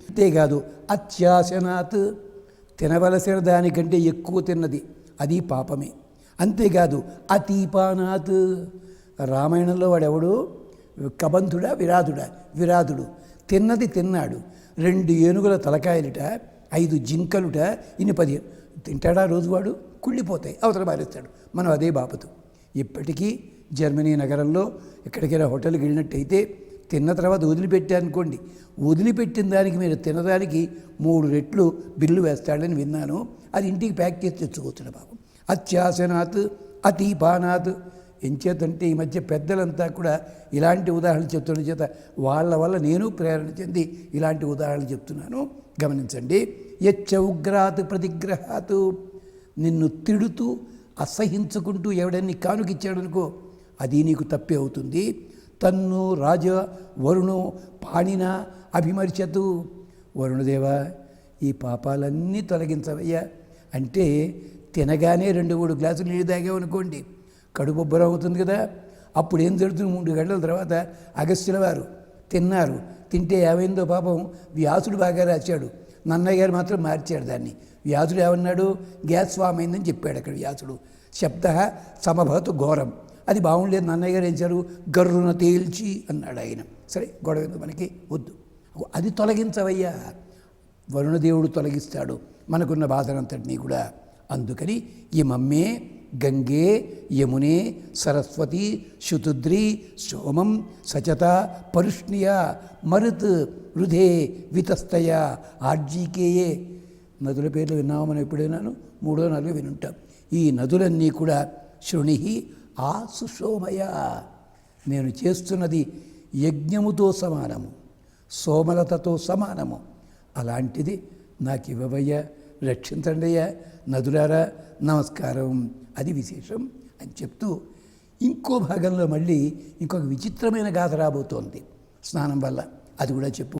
అంతేకాదు అత్యాశనాత్, తినవలసిన దానికంటే ఎక్కువ తిన్నది అది పాపమే. అంతేకాదు అతీపానాత్, రామాయణంలో వాడెవడు కబంధుడా విరాధుడు తిన్నది తిన్నాడు. 2 ఏనుగుల తలకాయలుట, 5 జింకలుట, ఇన్ని 10 తింటాడా రోజువాడు? కుళ్ళిపోతాయి, అవతల బారేస్తాడు. మనం అదే బాపతు. ఇప్పటికీ జర్మనీ నగరంలో ఎక్కడికైనా హోటల్కి వెళ్ళినట్టయితే తిన్న తర్వాత వదిలిపెట్టారనుకోండి, వదిలిపెట్టిన దానికి మీరు తినడానికి 3 రెట్లు బిల్లు వేస్తాడని విన్నాను. అది ఇంటికి ప్యాక్ చేసి తెచ్చుకోవచ్చుడు పాపం. అత్యాసనాత్ అతీపానాత్. ఎంచేతంటే ఈ మధ్య పెద్దలంతా కూడా ఇలాంటి ఉదాహరణలు చెప్తున్న చేత వాళ్ళ వల్ల నేను ప్రేరణ చెంది ఇలాంటి ఉదాహరణలు చెప్తున్నాను, గమనించండి. యచ్చ ఉగ్రాత్ ప్రతిగ్రహాత్, నిన్ను తిడుతూ అసహించుకుంటూ ఎవడన్ని కానుకిచ్చాడనుకో అది నీకు తప్పే అవుతుంది. తన్ను రాజ వరుణో పాణిన అభిమర్చతు, వరుణదేవా ఈ పాపాలన్నీ తొలగించవయ్యా అంటే తినగానే 2-3 గ్లాసులు నీళ్ళు తాగామనుకోండి కడుపుబ్బరం అవుతుంది కదా. అప్పుడు ఏం జరుగుతుంది? 3 గంటల తర్వాత అగస్త్యుల వారు తిన్నారు. తింటే ఏమైందో పాపం వ్యాసుడు బాగా రాశాడు, నన్నయ్య గారు మాత్రం మార్చాడు దాన్ని. వ్యాసుడు ఏమన్నాడు? గ్యాస్ ఫామ్ అయిందని చెప్పాడు అక్కడ వ్యాసుడు. శబ్ద సమభవతు ఘోరం, అది బాగుండలేదు. నన్నయ్య గారు ఏం చేశారు? గర్రున తేల్చి అన్నాడు ఆయన. సరే గొడవ ఎందుకు మనకి, వద్దు. అది తొలగించవయ్యా, వరుణదేవుడు తొలగిస్తాడు మనకున్న బాధనంతటినీ కూడా. అందుకని ఇమమ్మే గంగే యమునే సరస్వతి శుతుద్రి సోమం సచత పరుష్ణియ మరుత్ వృధే వితస్తయ ఆర్జీకేయే. నదుల పేర్లు విన్నాము మనం ఎప్పుడైనాను, 3-4 వినుంటాం. ఈ నదులన్నీ కూడా శృణి ఆ సుశోమయ, నేను చేస్తున్నది యజ్ఞముతో సమానము, సోమలతతో సమానము. అలాంటిది నాకు ఇవ్వవయ్యా, రక్షించండి అయ్యా నదులారా, నమస్కారం. అది విశేషం అని చెప్తూ ఇంకో భాగంలో మళ్ళీ ఇంకొక విచిత్రమైన గాథ రాబోతోంది స్నానం వల్ల. అది కూడా చెప్పుకుంటాం.